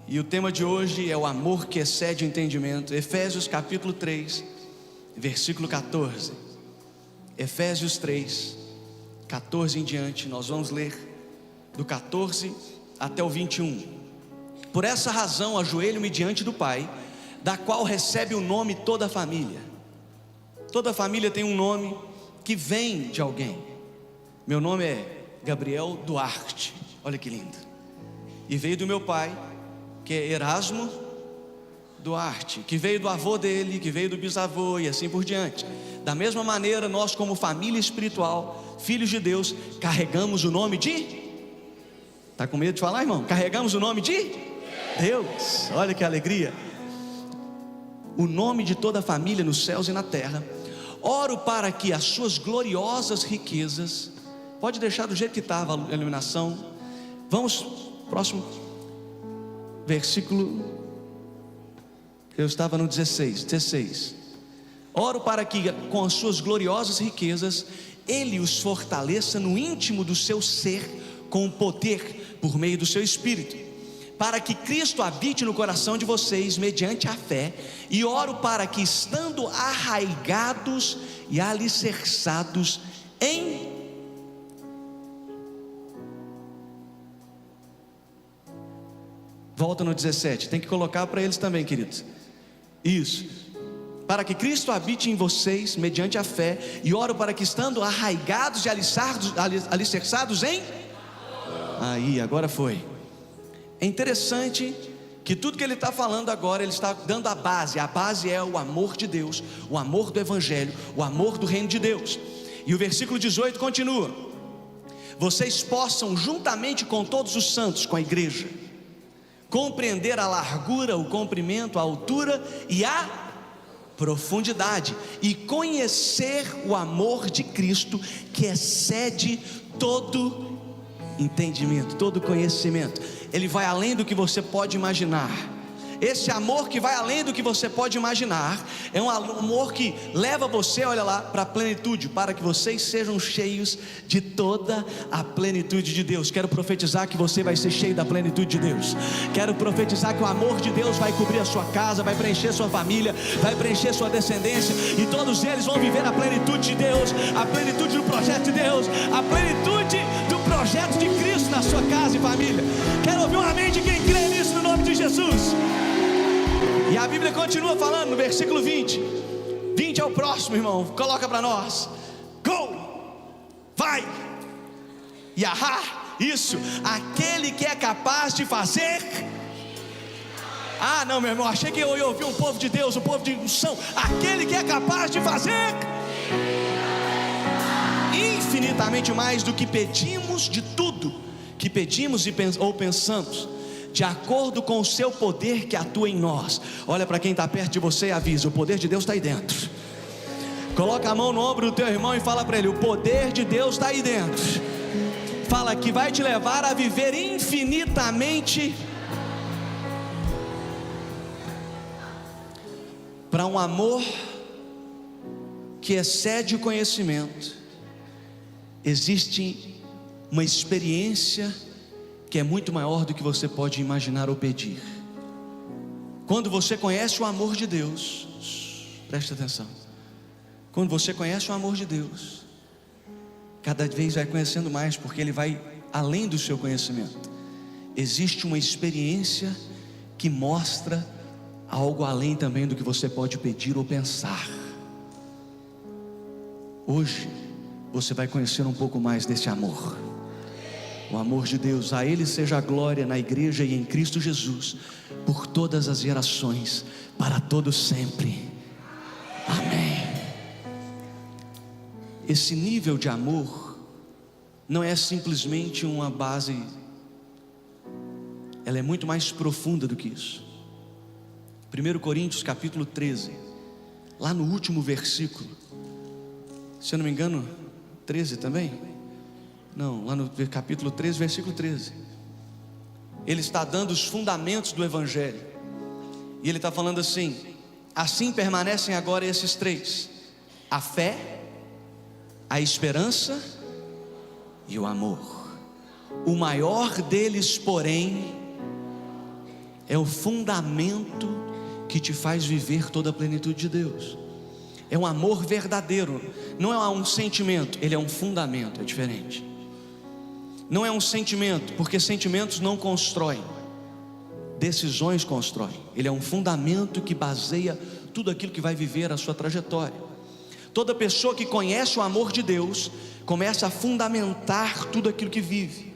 E o tema de hoje é o amor que excede o entendimento. Efésios capítulo 3, versículo 14. Efésios 3, 14 em diante. Nós vamos ler do 14 até o 21. Por essa razão ajoelho-me diante do Pai, da qual recebe o nome toda a família. Toda família tem um nome que vem de alguém. Meu nome é Gabriel Duarte. Olha que lindo. E veio do meu pai, que é Erasmo Duarte, que veio do avô dele, que veio do bisavô e assim por diante. Da mesma maneira, nós como família espiritual, filhos de Deus, carregamos o nome de... Está com medo de falar, irmão? Carregamos o nome de Deus. Olha que alegria. O nome de toda a família nos céus e na terra. Oro para que as suas gloriosas riquezas... Pode deixar do jeito que estava a iluminação. Vamos, próximo versículo. Eu estava no 16. Oro para que com as suas gloriosas riquezas Ele os fortaleça no íntimo do seu ser, com o poder por meio do seu Espírito, para que Cristo habite no coração de vocês mediante a fé. E oro para que, estando arraigados e alicerçados em... Volta no 17, tem que colocar para eles também, queridos. Isso. Para que Cristo habite em vocês mediante a fé. E oro para que, estando arraigados e alicerçados em... Aí, agora foi. É interessante que tudo que ele está falando agora, ele está dando a base. A base é o amor de Deus, o amor do Evangelho, o amor do reino de Deus. E o versículo 18 continua: vocês possam, juntamente com todos os santos, com a igreja, compreender a largura, o comprimento, a altura e a profundidade, e conhecer o amor de Cristo, que excede todo entendimento, todo conhecimento. Ele vai além do que você pode imaginar. Esse amor que vai além do que você pode imaginar é um amor que leva você, olha lá, para a plenitude, para que vocês sejam cheios de toda a plenitude de Deus. Quero profetizar que você vai ser cheio da plenitude de Deus. Quero profetizar que o amor de Deus vai cobrir a sua casa, vai preencher sua família, vai preencher sua descendência, e todos eles vão viver a plenitude de Deus, a plenitude do projeto de Deus, a plenitude do projeto de Cristo na sua casa e família. Quero ouvir um amém de quem crê nisso, no nome de Jesus. E a Bíblia continua falando no versículo 20. 20 é o próximo, irmão. Coloca para nós. Go! Vai! Yahá! Isso! Aquele que é capaz de fazer... Ah, não, meu irmão, achei que eu ia ouvir um povo de Deus, um povo de unção. Aquele que é capaz de fazer infinitamente mais do que pedimos, de tudo que pedimos ou pensamos, de acordo com o seu poder que atua em nós. Olha para quem está perto de você e avisa: o poder de Deus está aí dentro. Coloca a mão no ombro do teu irmão e fala para ele: o poder de Deus está aí dentro. Fala que vai te levar a viver infinitamente, para um amor que excede o conhecimento. Existe uma experiência que é muito maior do que você pode imaginar ou pedir. Quando você conhece o amor de Deus, preste atenção, quando você conhece o amor de Deus, cada vez vai conhecendo mais, porque Ele vai além do seu conhecimento. Existe uma experiência que mostra algo além também do que você pode pedir ou pensar. Hoje você vai conhecer um pouco mais desse amor, o amor de Deus. A Ele seja a glória na igreja e em Cristo Jesus, por todas as gerações, para todos sempre. Amém. Esse nível de amor não é simplesmente uma base, ela é muito mais profunda do que isso. 1 Coríntios capítulo 13, lá no último versículo, se eu não me engano, 13 também? Não, lá no capítulo 13, versículo 13. Ele está dando os fundamentos do Evangelho. E ele está falando assim: assim permanecem agora esses três: a fé, a esperança e o amor. O maior deles, porém, é o fundamento que te faz viver toda a plenitude de Deus. É um amor verdadeiro, não é um sentimento, ele é um fundamento, é diferente. Não é um sentimento, porque sentimentos não constroem, decisões constroem. Ele é um fundamento que baseia tudo aquilo que vai viver a sua trajetória. Toda pessoa que conhece o amor de Deus começa a fundamentar tudo aquilo que vive,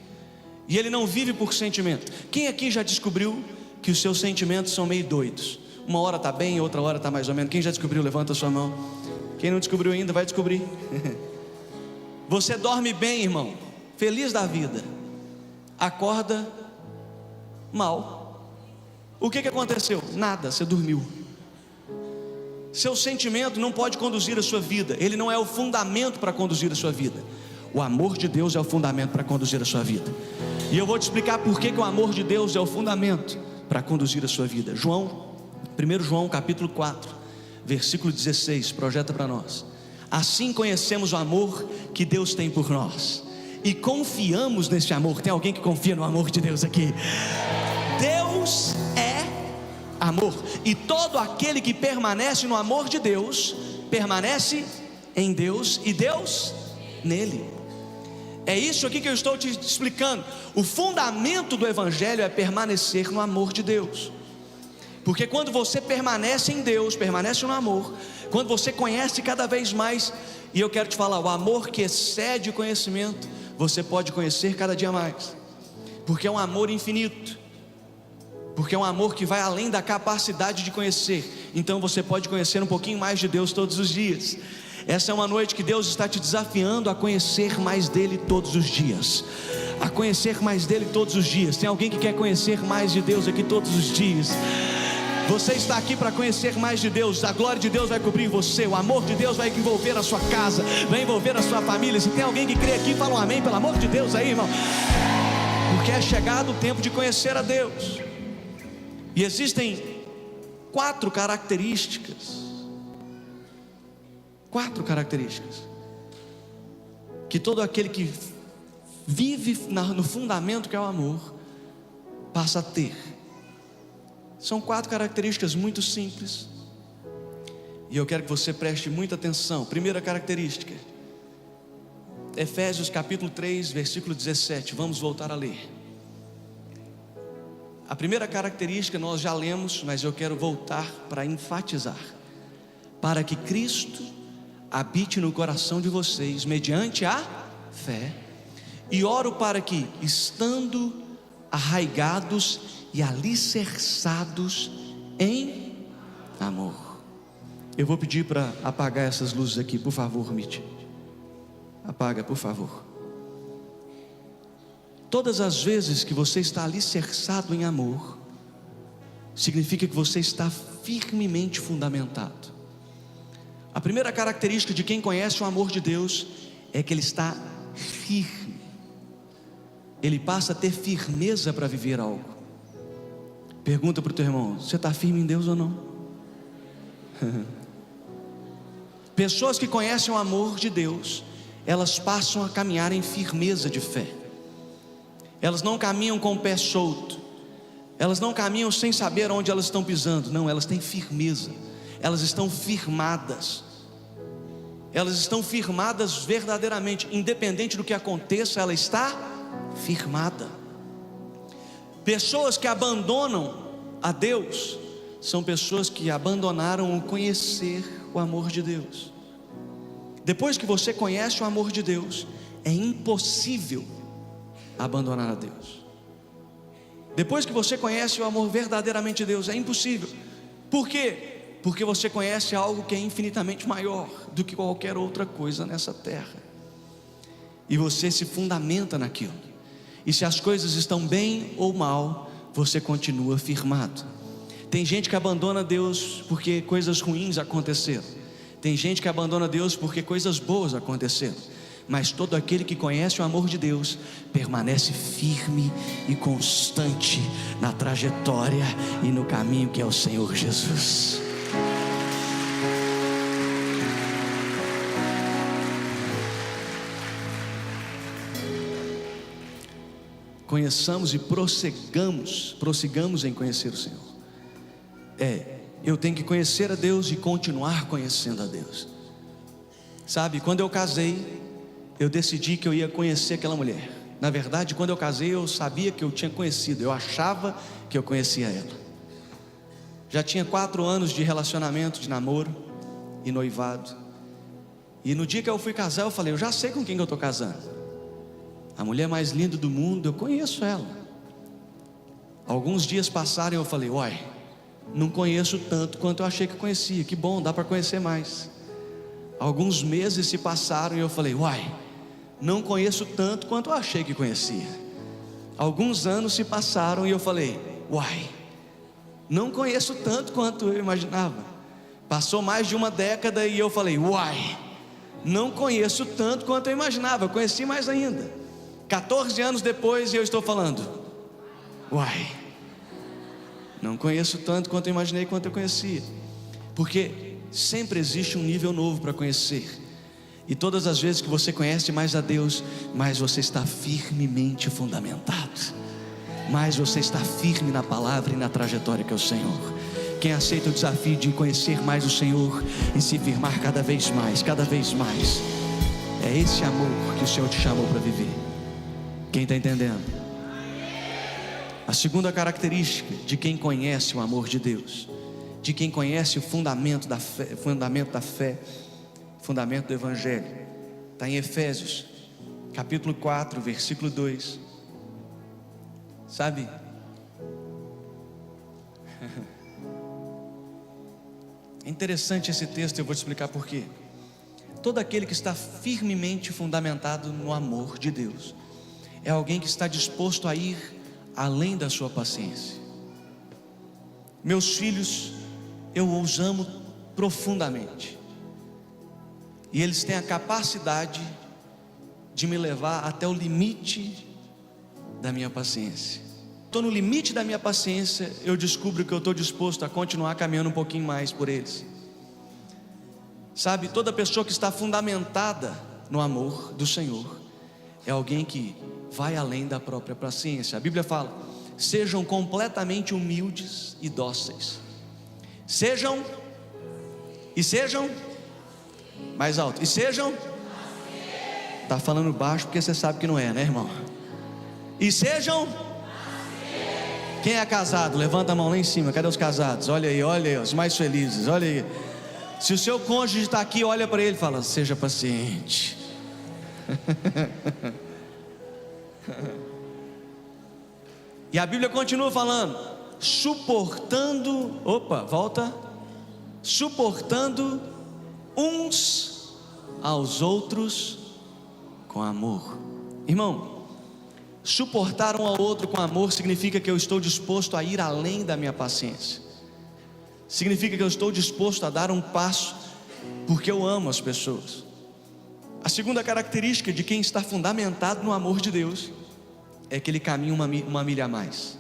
e ele não vive por sentimento. Quem aqui já descobriu que os seus sentimentos são meio doidos? Uma hora está bem, outra hora está mais ou menos. Quem já descobriu, levanta a sua mão. Quem não descobriu ainda, vai descobrir. Você dorme bem, irmão, feliz da vida, acorda mal. O que aconteceu? Nada, você dormiu. Seu sentimento não pode conduzir a sua vida, ele não é o fundamento para conduzir a sua vida. O amor de Deus é o fundamento para conduzir a sua vida. E eu vou te explicar por que o amor de Deus é o fundamento para conduzir a sua vida. 1 João capítulo 4, versículo 16, projeta para nós. Assim conhecemos o amor que Deus tem por nós, e confiamos nesse amor. Tem alguém que confia no amor de Deus aqui? Deus é amor, e todo aquele que permanece no amor de Deus, permanece em Deus, e Deus nele. É isso aqui que eu estou te explicando. O fundamento do Evangelho é permanecer no amor de Deus. Porque quando você permanece em Deus, permanece no amor, quando você conhece cada vez mais, e eu quero te falar, o amor que excede o conhecimento, você pode conhecer cada dia mais, porque é um amor infinito, porque é um amor que vai além da capacidade de conhecer. Então você pode conhecer um pouquinho mais de Deus todos os dias. Essa é uma noite que Deus está te desafiando a conhecer mais dele todos os dias, a conhecer mais dele todos os dias. Tem alguém que quer conhecer mais de Deus aqui todos os dias? Você está aqui para conhecer mais de Deus. A glória de Deus vai cobrir você, o amor de Deus vai envolver a sua casa, vai envolver a sua família. Se tem alguém que crê aqui, fala um amém, pelo amor de Deus aí, irmão. Porque é chegado o tempo de conhecer a Deus. E existem 4 características que todo aquele que vive no fundamento que é o amor passa a ter. São 4 características muito simples, e eu quero que você preste muita atenção. Primeira característica, Efésios capítulo 3, versículo 17. Vamos voltar a ler. A primeira característica nós já lemos, mas eu quero voltar para enfatizar: para que Cristo habite no coração de vocês mediante a fé, e oro para que, estando arraigados e alicerçados em amor. Eu vou pedir para apagar essas luzes aqui, por favor, Mitch. Apaga, por favor. Todas as vezes que você está alicerçado em amor, significa que você está firmemente fundamentado. A primeira característica de quem conhece o amor de Deus é que ele está firme. Ele passa a ter firmeza para viver algo. Pergunta para o teu irmão: você está firme em Deus ou não? Pessoas que conhecem o amor de Deus, elas passam a caminhar em firmeza de fé. Elas não caminham com o pé solto, elas não caminham sem saber onde elas estão pisando. Não, elas têm firmeza, elas estão firmadas. Elas estão firmadas verdadeiramente, independente do que aconteça, ela está firmada. Pessoas que abandonam a Deus são pessoas que abandonaram o conhecer o amor de Deus. Depois que você conhece o amor de Deus, é impossível abandonar a Deus. Depois que você conhece o amor verdadeiramente de Deus, é impossível. Por quê? Porque você conhece algo que é infinitamente maior do que qualquer outra coisa nessa terra, e você se fundamenta naquilo. E se as coisas estão bem ou mal, você continua firmado. Tem gente que abandona Deus porque coisas ruins aconteceram. Tem gente que abandona Deus porque coisas boas aconteceram. Mas todo aquele que conhece o amor de Deus permanece firme e constante na trajetória e no caminho que é o Senhor Jesus. conheçamos e prossigamos em conhecer o Senhor. Eu tenho que conhecer a Deus e continuar conhecendo a Deus. Sabe, quando eu casei, eu decidi que eu ia conhecer aquela mulher. Na verdade, quando eu casei, eu sabia que eu tinha conhecido, eu achava que eu conhecia ela. Já tinha 4 anos de relacionamento, de namoro e noivado. E no dia que eu fui casar, eu falei, eu já sei com quem que eu estou casando. A mulher mais linda do mundo, eu conheço ela. Alguns dias passaram e eu falei, uai, não conheço tanto quanto eu achei que conhecia. Que bom, dá para conhecer mais. Alguns meses se passaram e eu falei, uai, não conheço tanto quanto eu achei que conhecia. Alguns anos se passaram e eu falei, uai, não conheço tanto quanto eu imaginava. Passou mais de uma década e eu falei, uai, não conheço tanto quanto eu imaginava. Eu conheci mais ainda. 14 anos depois eu estou falando, uai, não conheço tanto quanto eu imaginei, quanto eu conhecia. Porque sempre existe um nível novo para conhecer. E todas as vezes que você conhece mais a Deus, mais você está firmemente fundamentado, mais você está firme na palavra e na trajetória que é o Senhor. Quem aceita o desafio de conhecer mais o Senhor e se firmar cada vez mais, é esse amor que o Senhor te chamou para viver. Quem está entendendo? A segunda característica de quem conhece o amor de Deus, de quem conhece o fundamento da fé, fundamento do Evangelho, está em Efésios, capítulo 4, versículo 2. Sabe? É interessante esse texto, eu vou te explicar por quê. Todo aquele que está firmemente fundamentado no amor de Deus é alguém que está disposto a ir além da sua paciência. Meus filhos, eu os amo profundamente, e eles têm a capacidade de me levar até o limite da minha paciência. Estou no limite da minha paciência, eu descubro que eu estou disposto a continuar caminhando um pouquinho mais por eles. Sabe, toda pessoa que está fundamentada no amor do Senhor é alguém que vai além da própria paciência. A Bíblia fala, sejam completamente humildes e dóceis. Sejam mais alto. E sejam, está falando baixo porque você sabe que não é, né, irmão? E sejam, quem é casado, levanta a mão lá em cima. Cadê os casados? Olha aí, os mais felizes, olha aí. Se o seu cônjuge está aqui, olha para ele e fala, seja paciente. E a Bíblia continua falando, suportando uns aos outros com amor. Irmão, suportar um ao outro com amor significa que eu estou disposto a ir além da minha paciência. Significa que eu estou disposto a dar um passo, porque eu amo as pessoas. A segunda característica de quem está fundamentado no amor de Deus é que ele caminha uma milha a mais.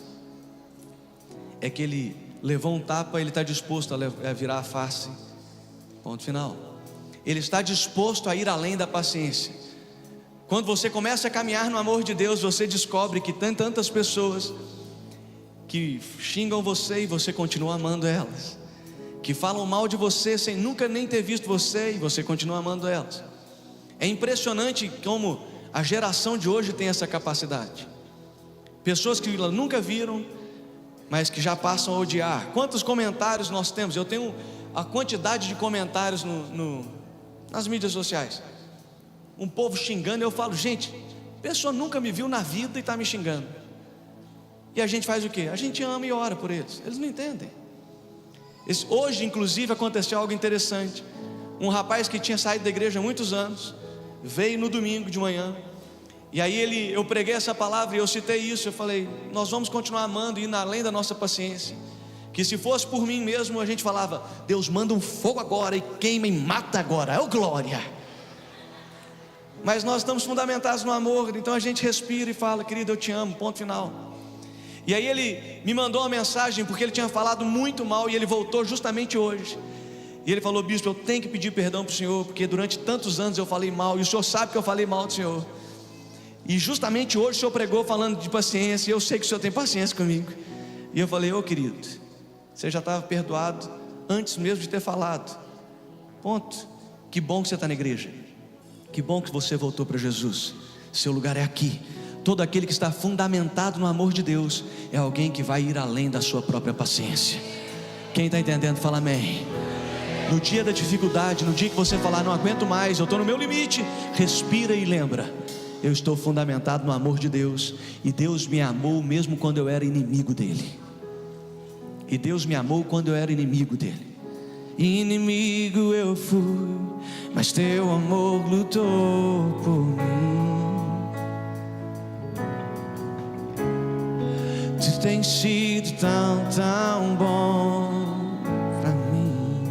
É que ele levou um tapa, ele está disposto a virar a face. Ponto final. Ele está disposto a ir além da paciência. Quando você começa a caminhar no amor de Deus, você descobre que tem tantas pessoas que xingam você e você continua amando elas, que falam mal de você sem nunca nem ter visto você e você continua amando elas. É impressionante como a geração de hoje tem essa capacidade. Pessoas que nunca viram, mas que já passam a odiar. Quantos comentários nós temos? Eu tenho a quantidade de comentários nas mídias sociais. Um povo xingando, eu falo, gente, a pessoa nunca me viu na vida e está me xingando. E a gente faz o quê? A gente ama e ora por eles. Eles não entendem. Hoje, inclusive, aconteceu algo interessante. Um rapaz que tinha saído da igreja há muitos anos veio no domingo de manhã. E aí eu preguei essa palavra e eu citei isso. Eu falei, nós vamos continuar amando e indo além da nossa paciência. Que se fosse por mim mesmo, a gente falava, Deus manda um fogo agora e queima e mata agora, é o glória. Mas nós estamos fundamentados no amor, então a gente respira e fala, querido, eu te amo, ponto final. E aí ele me mandou uma mensagem, porque ele tinha falado muito mal e ele voltou justamente hoje. E ele falou, bispo, eu tenho que pedir perdão para o senhor, porque durante tantos anos eu falei mal, e o senhor sabe que eu falei mal do senhor. E justamente hoje o senhor pregou falando de paciência, e eu sei que o senhor tem paciência comigo. E eu falei: ô querido, você já estava perdoado antes mesmo de ter falado. Ponto. Que bom que você está na igreja. Que bom que você voltou para Jesus. Seu lugar é aqui. Todo aquele que está fundamentado no amor de Deus é alguém que vai ir além da sua própria paciência. Quem está entendendo, fala amém. No dia da dificuldade, no dia que você falar: não aguento mais, eu estou no meu limite, respira e lembra: eu estou fundamentado no amor de Deus, e Deus me amou mesmo quando eu era inimigo dele. E Deus me amou quando eu era inimigo dele. Inimigo eu fui, mas teu amor lutou por mim. Tu tens sido tão, tão bom pra mim.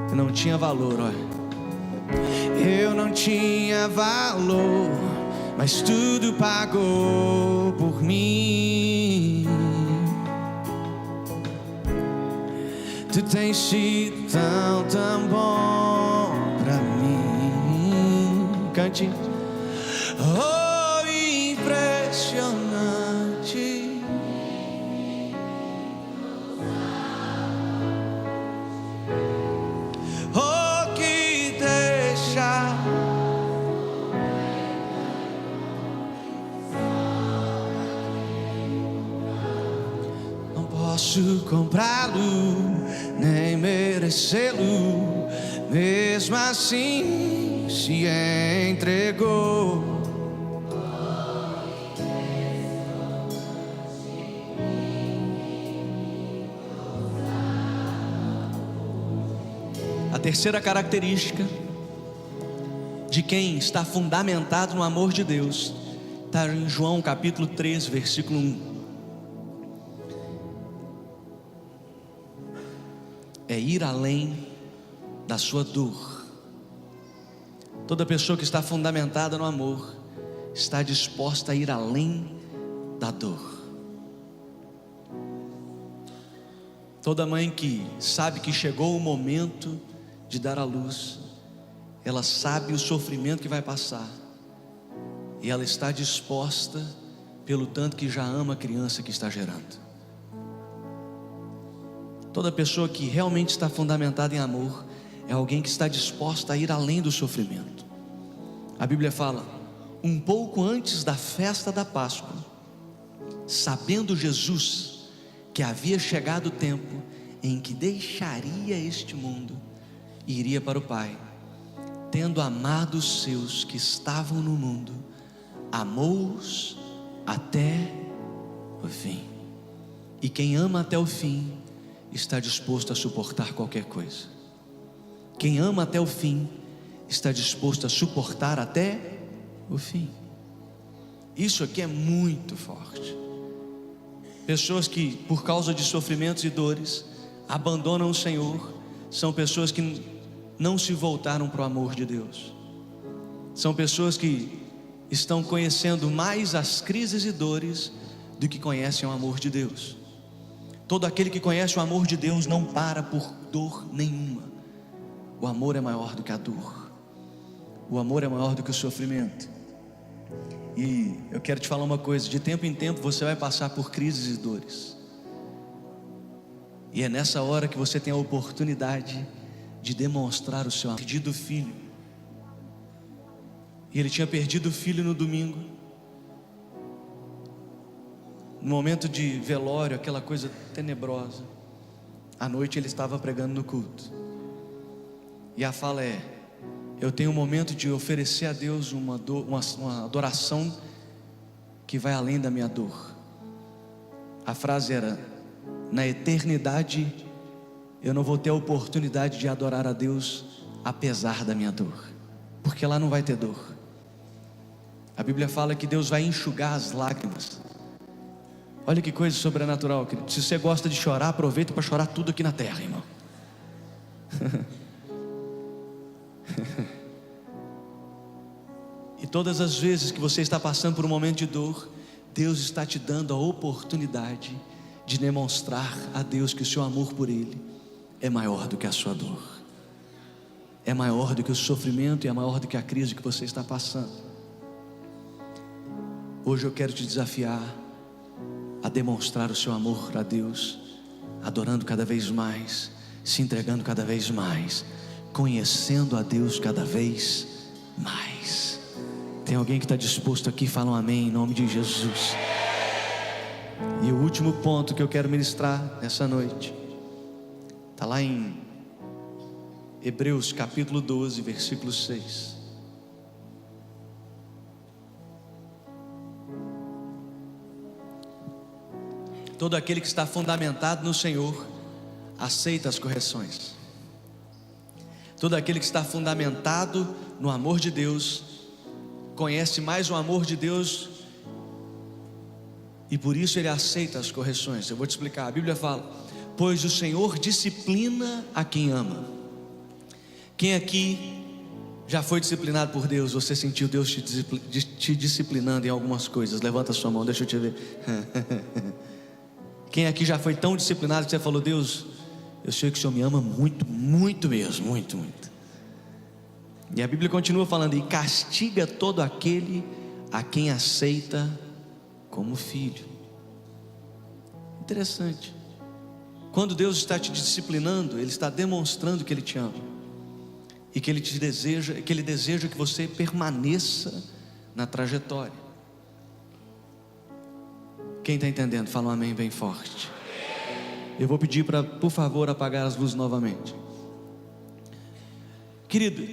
Eu não tinha valor, olha. Eu não tinha valor, mas tudo pagou por mim. Tu tens sido tão, tão bom pra mim. Cante. Oh, impressionante. Oh, que deixa. Não posso comprá-lo, nem merecê-lo, mesmo assim se entregou. A terceira característica de quem está fundamentado no amor de Deus está em João capítulo 3, versículo 1. É ir além da sua dor. Toda pessoa que está fundamentada no amor está disposta a ir além da dor. Toda mãe que sabe que chegou o momento de dar à luz, ela sabe o sofrimento que vai passar, e ela está disposta, pelo tanto que já ama a criança que está gerando. Toda pessoa que realmente está fundamentada em amor é alguém que está disposta a ir além do sofrimento. A Bíblia fala: um pouco antes da festa da Páscoa, sabendo Jesus que havia chegado o tempo em que deixaria este mundo e iria para o Pai, tendo amado os seus que estavam no mundo, amou-os até o fim. E quem ama até o fim está disposto a suportar qualquer coisa. Quem ama até o fim está disposto a suportar até o fim. Isso aqui é muito forte. Pessoas que, por causa de sofrimentos e dores, abandonam o Senhor, são pessoas que não se voltaram para o amor de Deus. São pessoas que estão conhecendo mais as crises e dores do que conhecem o amor de Deus. Todo aquele que conhece o amor de Deus não para por dor nenhuma. O amor é maior do que a dor. O amor é maior do que o sofrimento. E eu quero te falar uma coisa: de tempo em tempo você vai passar por crises e dores. E é nessa hora que você tem a oportunidade de demonstrar o seu amor. Perdido o filho. E ele tinha perdido o filho no domingo. No momento de velório, aquela coisa tenebrosa. À noite ele estava pregando no culto. E a fala é: eu tenho um momento de oferecer a Deus uma adoração que vai além da minha dor. A frase era: na eternidade eu não vou ter a oportunidade de adorar a Deus apesar da minha dor, porque lá não vai ter dor. A Bíblia fala que Deus vai enxugar as lágrimas. Olha que coisa sobrenatural, querido. Se você gosta de chorar, aproveita para chorar tudo aqui na terra, irmão. E todas as vezes que você está passando por um momento de dor, Deus está te dando a oportunidade de demonstrar a Deus que o seu amor por Ele é maior do que a sua dor, é maior do que o sofrimento e é maior do que a crise que você está passando. Hoje eu quero te desafiar a demonstrar o seu amor a Deus, adorando cada vez mais, se entregando cada vez mais, conhecendo a Deus cada vez mais. Tem alguém que está disposto aqui? Fala um amém em nome de Jesus. E o último ponto que eu quero ministrar nessa noite está lá em Hebreus capítulo 12, versículo 6. Todo aquele que está fundamentado no Senhor aceita as correções. Todo aquele que está fundamentado no amor de Deus conhece mais o amor de Deus e por isso ele aceita as correções. Eu vou te explicar. A Bíblia fala: pois o Senhor disciplina a quem ama. Quem aqui já foi disciplinado por Deus? Você sentiu Deus te disciplinando em algumas coisas? Levanta a sua mão, deixa eu te ver. Quem aqui já foi tão disciplinado que você falou: Deus, eu sei que o Senhor me ama muito, muito mesmo, muito, muito. E a Bíblia continua falando: e castiga todo aquele a quem aceita como filho. Interessante. Quando Deus está te disciplinando, Ele está demonstrando que Ele te ama e que Ele te deseja, que Ele deseja que você permaneça na trajetória. Quem está entendendo? Fala um amém bem forte. Eu vou pedir para, por favor, apagar as luzes novamente. Querido,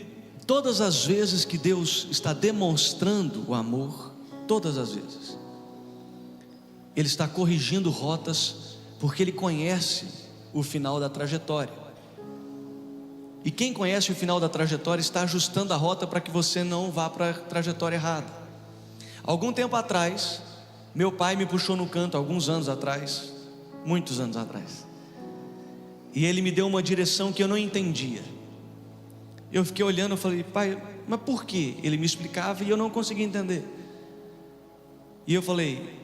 todas as vezes que Deus está demonstrando o amor, todas as vezes, Ele está corrigindo rotas, porque Ele conhece o final da trajetória. E quem conhece o final da trajetória está ajustando a rota para que você não vá para a trajetória errada. Algum tempo atrás, meu pai me puxou no canto, alguns anos atrás, muitos anos atrás, e ele me deu uma direção que eu não entendia. Eu fiquei olhando, eu falei: pai, mas por quê? Ele me explicava e eu não conseguia entender. E eu falei: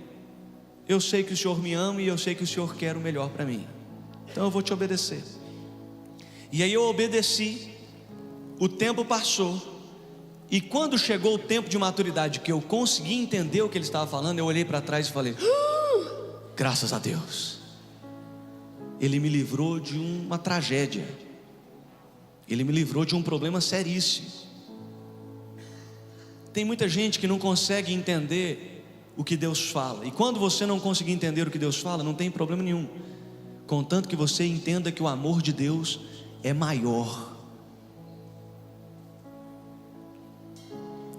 eu sei que o Senhor me ama e eu sei que o Senhor quer o melhor para mim, então eu vou te obedecer. E aí eu obedeci. O tempo passou, e quando chegou o tempo de maturidade, que eu consegui entender o que ele estava falando, eu olhei para trás e falei: graças a Deus, Ele me livrou de uma tragédia, Ele me livrou de um problema seríssimo. Tem muita gente que não consegue entender o que Deus fala, e quando você não conseguir entender o que Deus fala, não tem problema nenhum, contanto que você entenda que o amor de Deus é maior.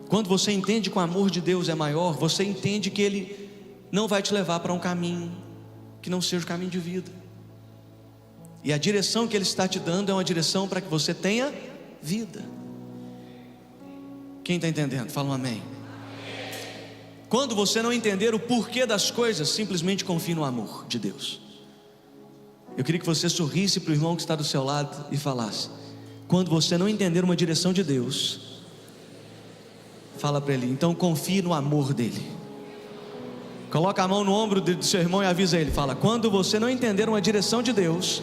Quando você entende que o amor de Deus é maior, você entende que Ele não vai te levar para um caminho que não seja o caminho de vida, e a direção que Ele está te dando é uma direção para que você tenha vida. Quem está entendendo? Fala um amém. Quando você não entender o porquê das coisas, simplesmente confie no amor de Deus. Eu queria que você sorrisse para o irmão que está do seu lado e falasse: quando você não entender uma direção de Deus, fala para ele: então confie no amor dele. Coloca a mão no ombro do seu irmão e avisa ele. Fala: quando você não entender uma direção de Deus,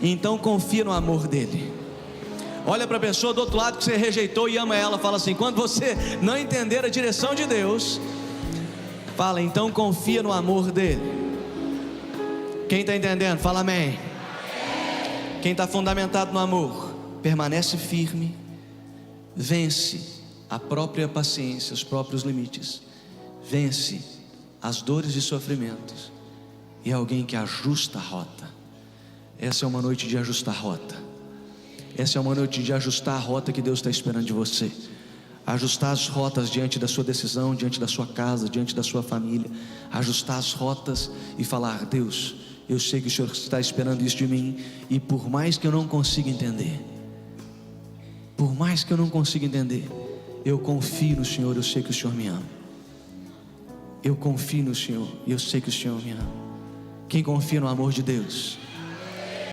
então confia no amor dele. Olha para a pessoa do outro lado que você rejeitou e ama ela. Fala assim: quando você não entender a direção de Deus, fala: então confia no amor dele. Quem está entendendo? Fala amém. Quem está fundamentado no amor, permanece firme, vence a própria paciência, os próprios limites, vence as dores e sofrimentos, e é alguém que ajusta a rota. Essa é uma noite de ajustar a rota. Essa é uma noite de ajustar a rota que Deus está esperando de você. Ajustar as rotas diante da sua decisão, diante da sua casa, diante da sua família. Ajustar as rotas e falar: Deus, eu sei que o Senhor está esperando isso de mim, e por mais que eu não consiga entender, por mais que eu não consiga entender, eu confio no Senhor, eu sei que o Senhor me ama. Eu confio no Senhor e eu sei que o Senhor me ama. Quem confia no amor de Deus?